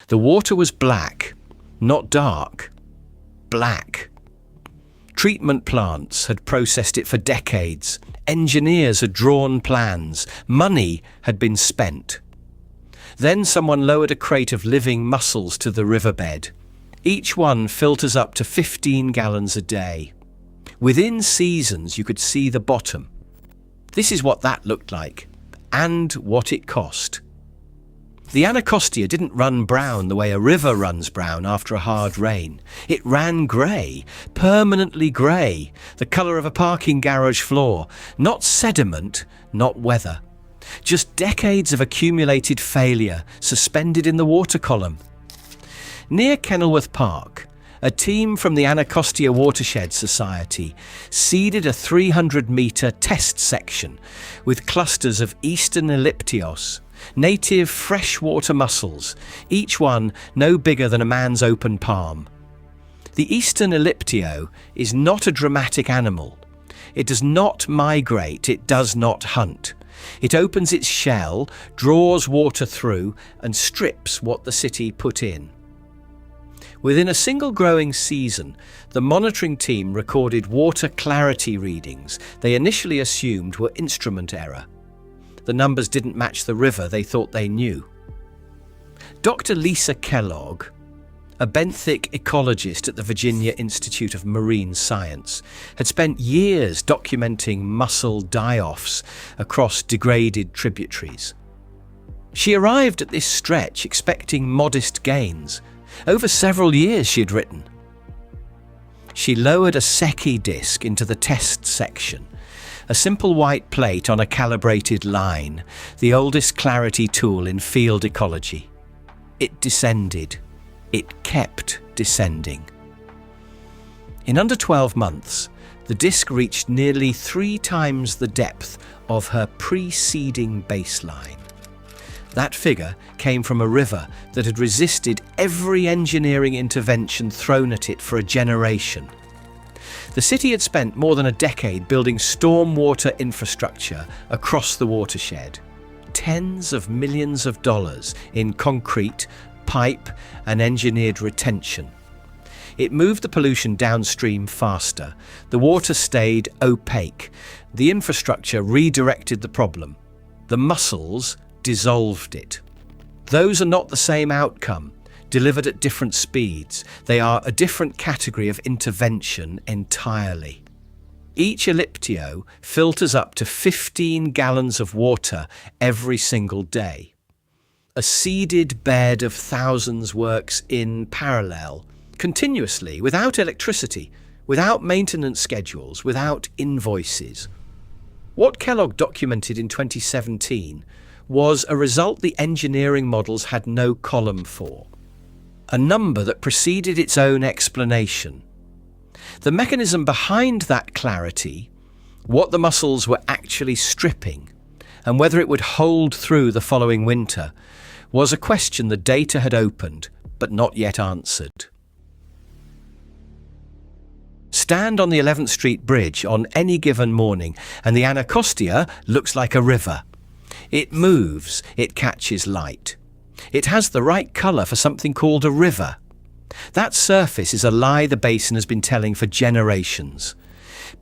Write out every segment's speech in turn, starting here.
The water was black, not dark, black. Treatment plants had processed it for decades. Engineers had drawn plans. Money had been spent. Then someone lowered a crate of living mussels to the riverbed. Each one filters up to 15 gallons a day. Within seasons, you could see the bottom. This is what that looked like, and what it cost. The Anacostia didn't run brown the way a river runs brown after a hard rain. It ran grey, permanently grey, the colour of a parking garage floor. Not sediment, not weather. Just decades of accumulated failure suspended in the water column. Near Kenilworth Park, a team from the Anacostia Watershed Society seeded a 300-metre test section with clusters of eastern elliptios, native freshwater mussels, each one no bigger than a man's open palm. The eastern elliptio is not a dramatic animal. It does not migrate, it does not hunt. It opens its shell, draws water through, and strips what the city put in. Within a single growing season, the monitoring team recorded water clarity readings they initially assumed were instrument error. The numbers didn't match the river they thought they knew. Dr. Lisa Kellogg, a benthic ecologist at the Virginia Institute of Marine Science, had spent years documenting mussel die-offs across degraded tributaries. She arrived at this stretch expecting modest gains. Over several years, she had written. She lowered a Secchi disc into the test section, a simple white plate on a calibrated line, the oldest clarity tool in field ecology. It descended. It kept descending. In under 12 months, the disc reached nearly 3 times the depth of her preceding baseline. That figure came from a river that had resisted every engineering intervention thrown at it for a generation. The city had spent more than a decade building stormwater infrastructure across the watershed. Tens of millions of dollars in concrete, pipe, and engineered retention. It moved the pollution downstream faster. The water stayed opaque. The infrastructure redirected the problem. The mussels dissolved it. Those are not the same outcome, delivered at different speeds. They are a different category of intervention entirely. Each elliptio filters up to 15 gallons of water every single day. A seeded bed of thousands works in parallel, continuously, without electricity, without maintenance schedules, without invoices. What Kellogg documented in 2017 was a result the engineering models had no column for, a number that preceded its own explanation. The mechanism behind that clarity, what the mussels were actually stripping, and whether it would hold through the following winter, was a question the data had opened, but not yet answered. Stand on the 11th Street Bridge on any given morning, and the Anacostia looks like a river. It moves, it catches light. It has the right colour for something called a river. That surface is a lie the basin has been telling for generations.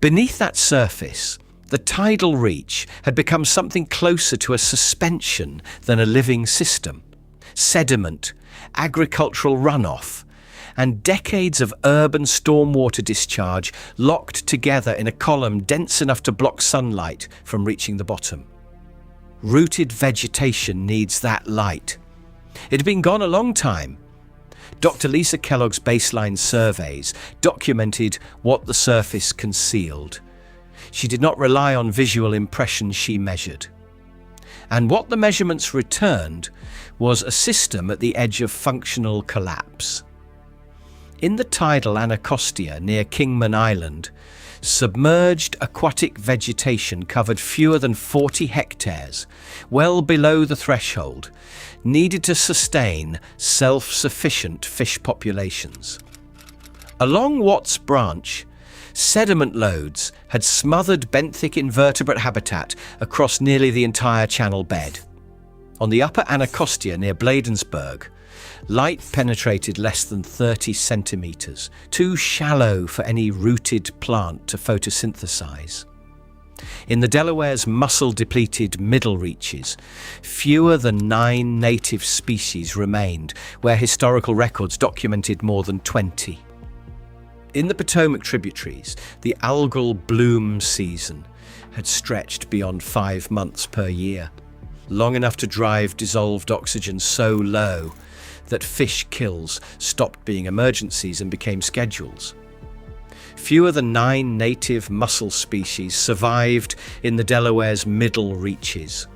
Beneath that surface, the tidal reach had become something closer to a suspension than a living system. Sediment, agricultural runoff, and decades of urban stormwater discharge locked together in a column dense enough to block sunlight from reaching the bottom. Rooted vegetation needs that light. It had been gone a long time. Dr. Lisa Kellogg's baseline surveys documented what the surface concealed. She did not rely on visual impressions she measured. And what the measurements returned was a system at the edge of functional collapse. In the tidal Anacostia near Kingman Island, submerged aquatic vegetation covered fewer than 40 hectares, well below the threshold, needed to sustain self-sufficient fish populations. Along Watts Branch, sediment loads had smothered benthic invertebrate habitat across nearly the entire channel bed. On the upper Anacostia near Bladensburg, Light penetrated less than 30 centimeters, too shallow for any rooted plant to photosynthesize. In the Delaware's mussel-depleted middle reaches, fewer than 9 native species remained, where historical records documented more than 20. In the Potomac tributaries, the algal bloom season had stretched beyond 5 months per year, long enough to drive dissolved oxygen so low that fish kills stopped being emergencies and became schedules. Fewer than 9 native mussel species survived in the Delaware's middle reaches.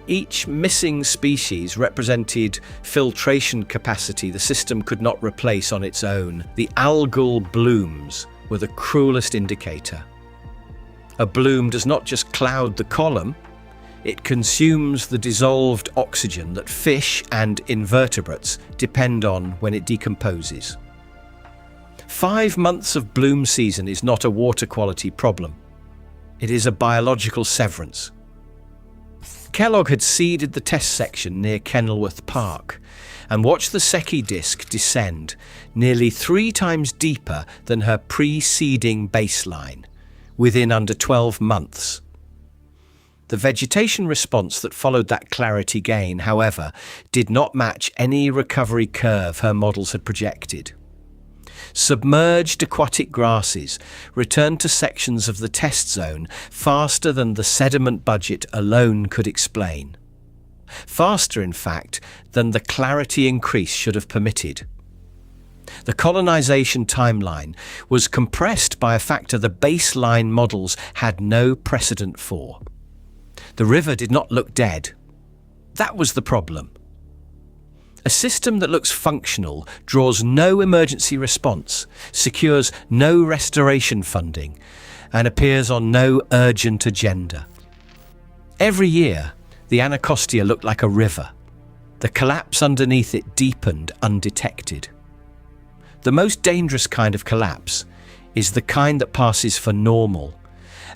Each missing species represented filtration capacity the system could not replace on its own. The algal blooms were the cruelest indicator. A bloom does not just cloud the column, it consumes the dissolved oxygen that fish and invertebrates depend on when it decomposes. 5 months of bloom season is not a water quality problem. It is a biological severance. Kellogg had seeded the test section near Kenilworth Park and watched the Secchi disk descend nearly 3 times deeper than her pre-seeding baseline within under 12 months. The vegetation response that followed that clarity gain, however, did not match any recovery curve her models had projected. Submerged aquatic grasses returned to sections of the test zone faster than the sediment budget alone could explain. Faster, in fact, than the clarity increase should have permitted. The colonization timeline was compressed by a factor the baseline models had no precedent for. The river did not look dead. That was the problem. A system that looks functional draws no emergency response, secures no restoration funding, and appears on no urgent agenda. Every year, the Anacostia looked like a river. The collapse underneath it deepened undetected. The most dangerous kind of collapse is the kind that passes for normal,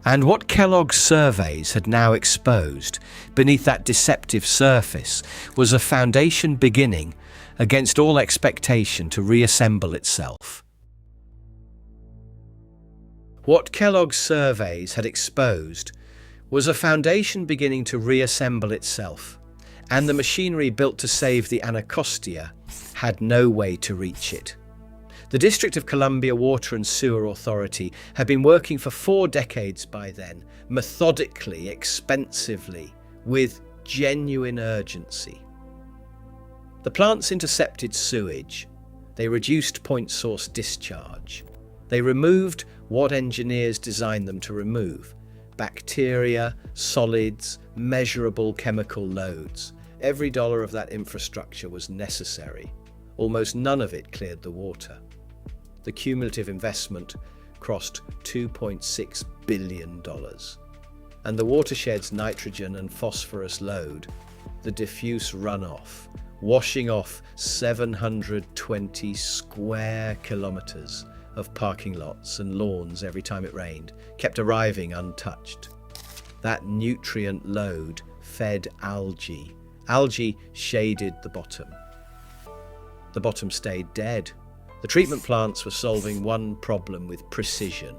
and what Kellogg's surveys had now exposed beneath that deceptive surface was a foundation beginning, against all expectation, to reassemble itself. What Kellogg's surveys had exposed was a foundation beginning to reassemble itself, and the machinery built to save the Anacostia had no way to reach it. The District of Columbia Water and Sewer Authority had been working for 4 decades by then, methodically, expensively, with genuine urgency. The plants intercepted sewage. They reduced point source discharge. They removed what engineers designed them to remove: bacteria, solids, measurable chemical loads. Every dollar of that infrastructure was necessary. Almost none of it cleared the water. The cumulative investment crossed $2.6 billion. And the watershed's nitrogen and phosphorus load, the diffuse runoff, washing off 720 square kilometers of parking lots and lawns every time it rained, kept arriving untouched. That nutrient load fed algae. Algae shaded the bottom. The bottom stayed dead. The treatment plants were solving one problem with precision,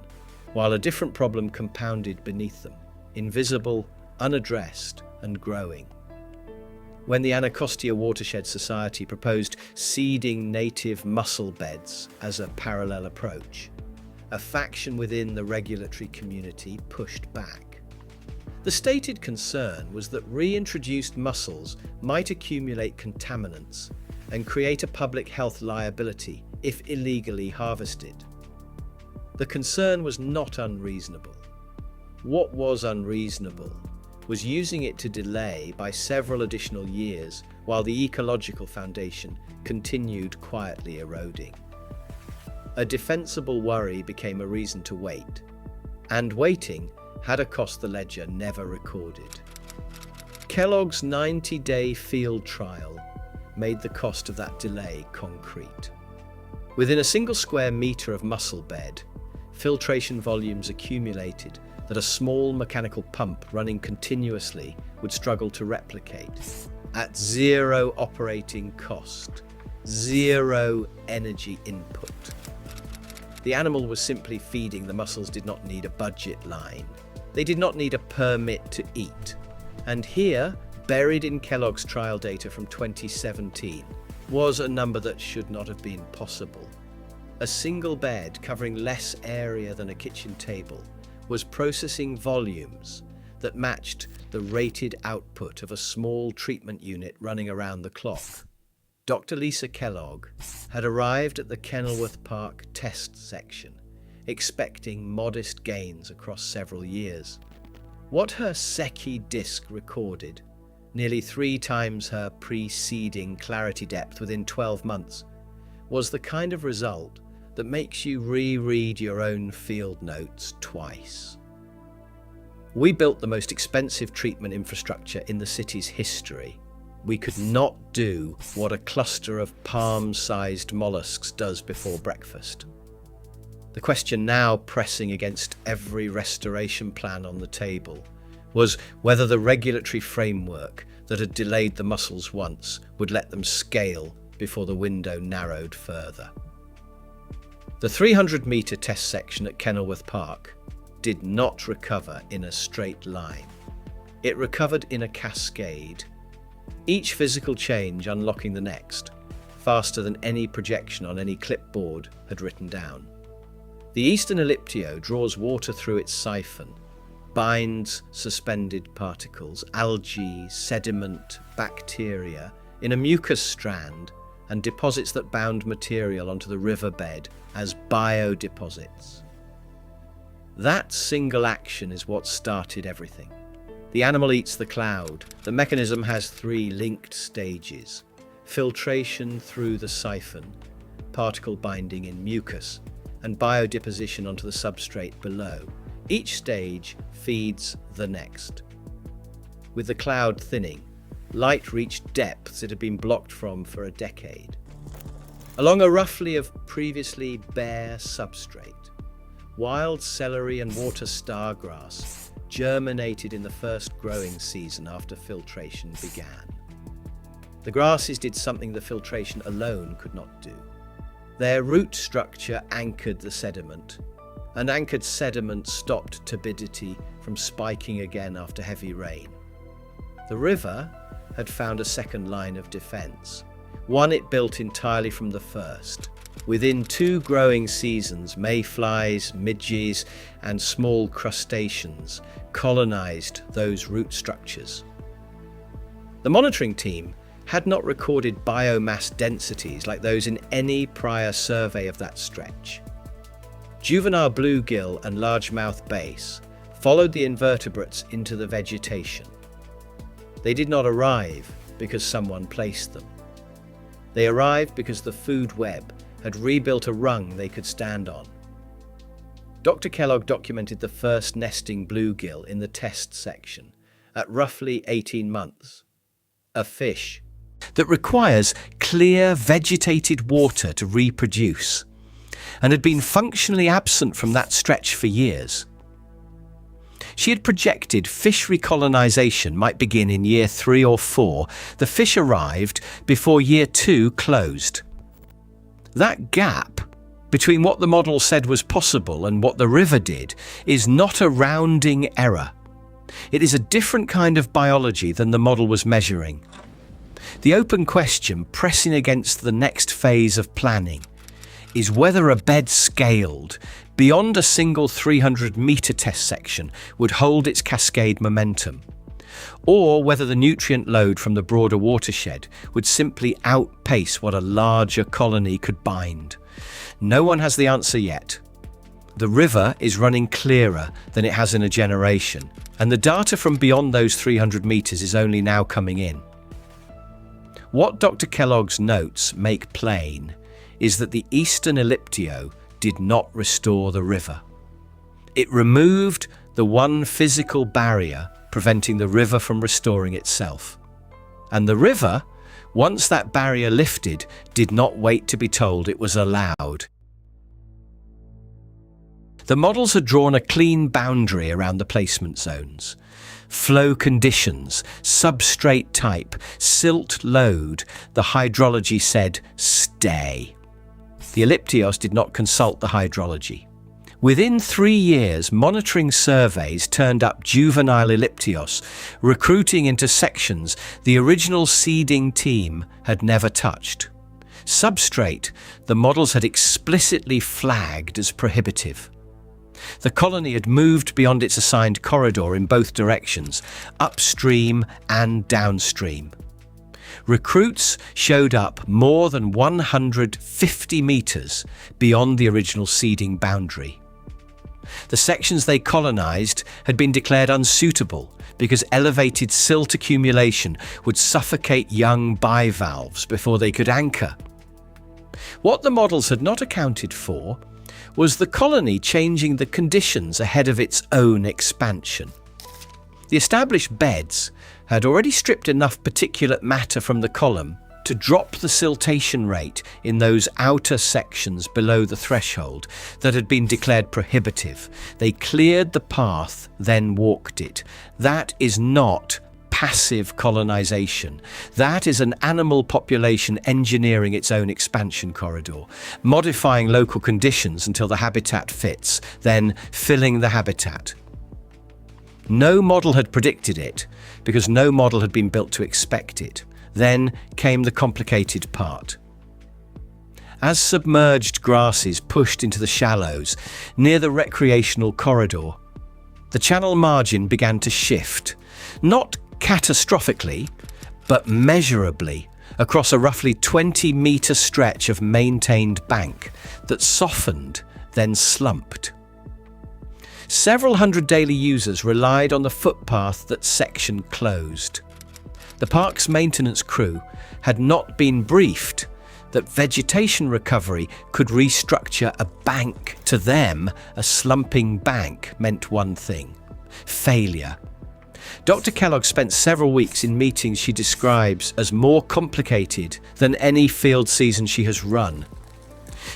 while a different problem compounded beneath them, invisible, unaddressed, and growing. When the Anacostia Watershed Society proposed seeding native mussel beds as a parallel approach, a faction within the regulatory community pushed back. The stated concern was that reintroduced mussels might accumulate contaminants and create a public health liability if illegally harvested. The concern was not unreasonable. What was unreasonable was using it to delay by several additional years while the ecological foundation continued quietly eroding. A defensible worry became a reason to wait, and waiting had a cost the ledger never recorded. Kellogg's 90-day field trial made the cost of that delay concrete. Within a single square metre of mussel bed, filtration volumes accumulated that a small mechanical pump running continuously would struggle to replicate. at zero operating cost, zero energy input. The animal was simply feeding. The mussels did not need a budget line. They did not need a permit to eat. And here, buried in Kellogg's trial data from 2017, was a number that should not have been possible. A single bed covering less area than a kitchen table was processing volumes that matched the rated output of a small treatment unit running around the clock. Dr. Lisa Kellogg had arrived at the Kenilworth Park test section, expecting modest gains across several years. What her Secchi disk recorded, nearly 3 times her preceding clarity depth within 12 months, was the kind of result that makes you reread your own field notes twice. We built the most expensive treatment infrastructure in the city's history. We could not do what a cluster of palm-sized mollusks does before breakfast. The question now pressing against every restoration plan on the table was whether the regulatory framework that had delayed the mussels once would let them scale before the window narrowed further. The 300-metre test section at Kenilworth Park did not recover in a straight line. It recovered in a cascade, each physical change unlocking the next, faster than any projection on any clipboard had written down. The eastern elliptio draws water through its siphon, binds suspended particles, algae, sediment, bacteria in a mucus strand, and deposits that bound material onto the riverbed as biodeposits. That single action is what started everything. The animal eats the cloud. The mechanism has 3 linked stages: filtration through the siphon, particle binding in mucus, and biodeposition onto the substrate below. Each stage feeds the next. With the cloud thinning, light reached depths it had been blocked from for a decade. Along a roughly of previously bare substrate, wild celery and water stargrass germinated in the first growing season after filtration began. The grasses did something the filtration alone could not do. Their root structure anchored the sediment, and anchored sediment stopped turbidity from spiking again after heavy rain. The river had found a second line of defense, one it built entirely from the first. Within 2 growing seasons, mayflies, midges, and small crustaceans colonized those root structures. The monitoring team had not recorded biomass densities like those in any prior survey of that stretch. Juvenile bluegill and largemouth bass followed the invertebrates into the vegetation. They did not arrive because someone placed them. They arrived because the food web had rebuilt a rung they could stand on. Dr. Kellogg documented the first nesting bluegill in the test section at roughly 18 months. A fish that requires clear vegetated water to reproduce, and had been functionally absent from that stretch for years. She had projected fish recolonization might begin in year 3 or 4. The fish arrived before year 2 closed. That gap between what the model said was possible and what the river did is not a rounding error. It is a different kind of biology than the model was measuring. The open question pressing against the next phase of planning is whether a bed scaled beyond a single 300-metre test section would hold its cascade momentum, or whether the nutrient load from the broader watershed would simply outpace what a larger colony could bind. No one has the answer yet. The river is running clearer than it has in a generation, and the data from beyond those 300 metres is only now coming in. What Dr. Kellogg's notes make plain is that the eastern elliptio did not restore the river. It removed the one physical barrier preventing the river from restoring itself. And the river, once that barrier lifted, did not wait to be told it was allowed. The models had drawn a clean boundary around the placement zones. flow conditions, substrate type, silt load, the hydrology said stay. The Elliptios did not consult the hydrology. Within 3 years, monitoring surveys turned up juvenile Elliptios, recruiting into sections the original seeding team had never touched. Substrate, the models had explicitly flagged as prohibitive. The colony had moved beyond its assigned corridor in both directions, upstream and downstream. Recruits showed up more than 150 metres beyond the original seeding boundary. The sections they colonised had been declared unsuitable because elevated silt accumulation would suffocate young bivalves before they could anchor. What the models had not accounted for was the colony changing the conditions ahead of its own expansion. The established beds had already stripped enough particulate matter from the column to drop the siltation rate in those outer sections below the threshold that had been declared prohibitive. They cleared the path, then walked it. That is not passive colonization. That is an animal population engineering its own expansion corridor, modifying local conditions until the habitat fits, then filling the habitat. No model had predicted it, because no model had been built to expect it. Then came the complicated part. As submerged grasses pushed into the shallows near the recreational corridor, the channel margin began to shift, not catastrophically, but measurably, across a roughly 20-metre stretch of maintained bank that softened, then slumped. Several hundred daily users relied on the footpath that section closed. The park's maintenance crew had not been briefed that vegetation recovery could restructure a bank. To them, a slumping bank meant one thing: failure. Dr. Kellogg spent several weeks in meetings she describes as more complicated than any field season she has run.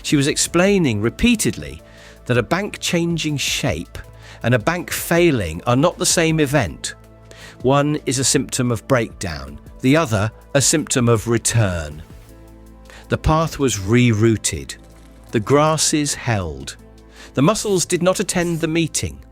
She was explaining repeatedly that a bank changing shape and a bank failing are not the same event. One is a symptom of breakdown, the other a symptom of return. The path was rerouted. The grasses held. The mussels did not attend the meeting.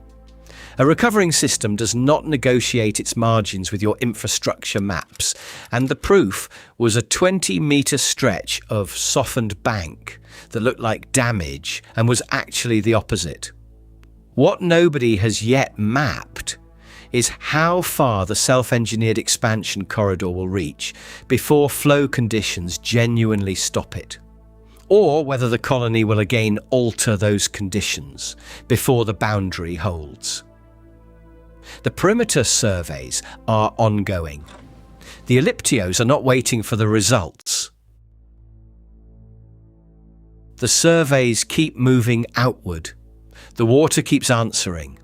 A recovering system does not negotiate its margins with your infrastructure maps, and the proof was a 20-metre stretch of softened bank that looked like damage and was actually the opposite. What nobody has yet mapped is how far the self-engineered expansion corridor will reach before flow conditions genuinely stop it, or whether the colony will again alter those conditions before the boundary holds. The perimeter surveys are ongoing. The Elliptios are not waiting for the results. The surveys keep moving outward. The water keeps answering.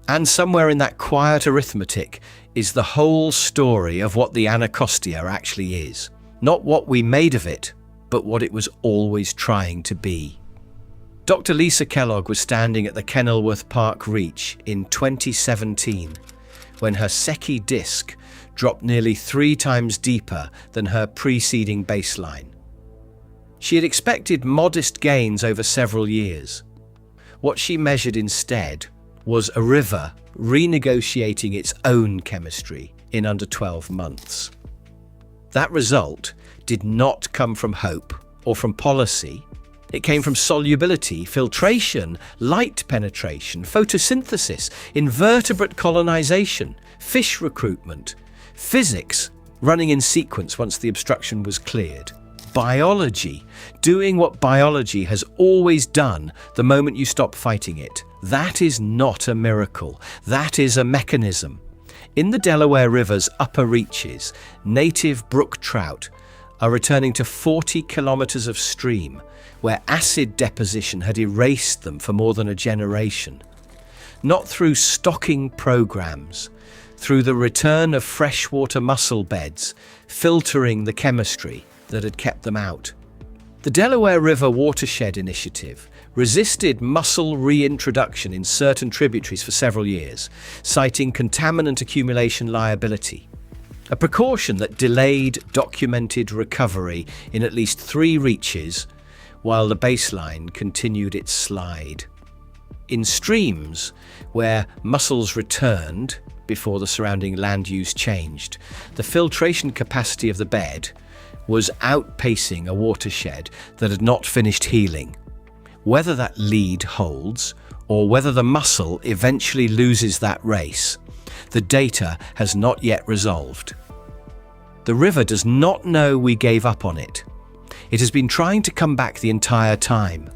And somewhere in that quiet arithmetic is the whole story of what the Anacostia actually is. Not what we made of it, but what it was always trying to be. Dr. Lisa Kellogg was standing at the Kenilworth Park Reach in 2017 when her Secchi disc dropped nearly 3 times deeper than her preceding baseline. She had expected modest gains over several years. What she measured instead was a river renegotiating its own chemistry in under 12 months. That result did not come from hope or from policy. It came from solubility, filtration, light penetration, photosynthesis, invertebrate colonization, fish recruitment, physics running in sequence once the obstruction was cleared, biology doing what biology has always done the moment you stop fighting it. That is not a miracle. That is a mechanism. In the Delaware River's upper reaches, native brook trout are returning to 40 kilometers of stream, where acid deposition had erased them for more than a generation. Not through stocking programs, through the return of freshwater mussel beds, filtering the chemistry that had kept them out. The Delaware River Watershed Initiative resisted mussel reintroduction in certain tributaries for several years, citing contaminant accumulation liability, a precaution that delayed documented recovery in at least 3 reaches while the baseline continued its slide. In streams where mussels returned before the surrounding land use changed, the filtration capacity of the bed was outpacing a watershed that had not finished healing. Whether that lead holds or whether the mussel eventually loses that race, the data has not yet resolved. The river does not know we gave up on it. It has been trying to come back the entire time.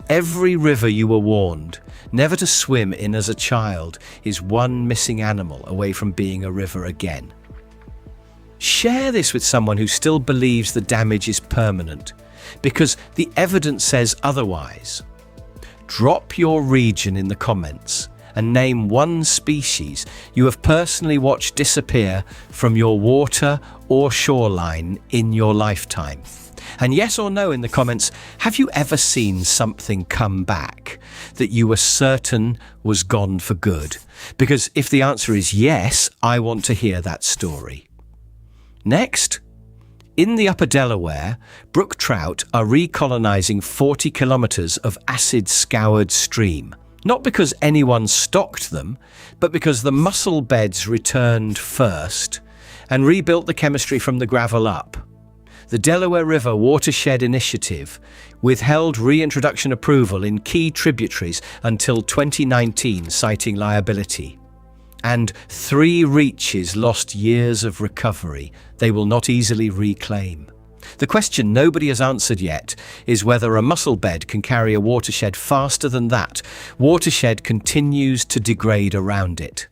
Every river you were warned never to swim in as a child is one missing animal away from being a river again. Share this with someone who still believes the damage is permanent, because the evidence says otherwise. Drop your region in the comments and name one species you have personally watched disappear from your water or shoreline in your lifetime. And yes or no in the comments, have you ever seen something come back that you were certain was gone for good? Because if the answer is yes, I want to hear that story. Next, in the upper Delaware, brook trout are recolonizing 40 kilometers of acid-scoured stream. Not because anyone stocked them, but because the mussel beds returned first and rebuilt the chemistry from the gravel up. The Delaware River Watershed Initiative withheld reintroduction approval in key tributaries until 2019, citing liability. And 3 reaches lost years of recovery they will not easily reclaim. The question nobody has answered yet is whether a mussel bed can carry a watershed faster than that watershed continues to degrade around it.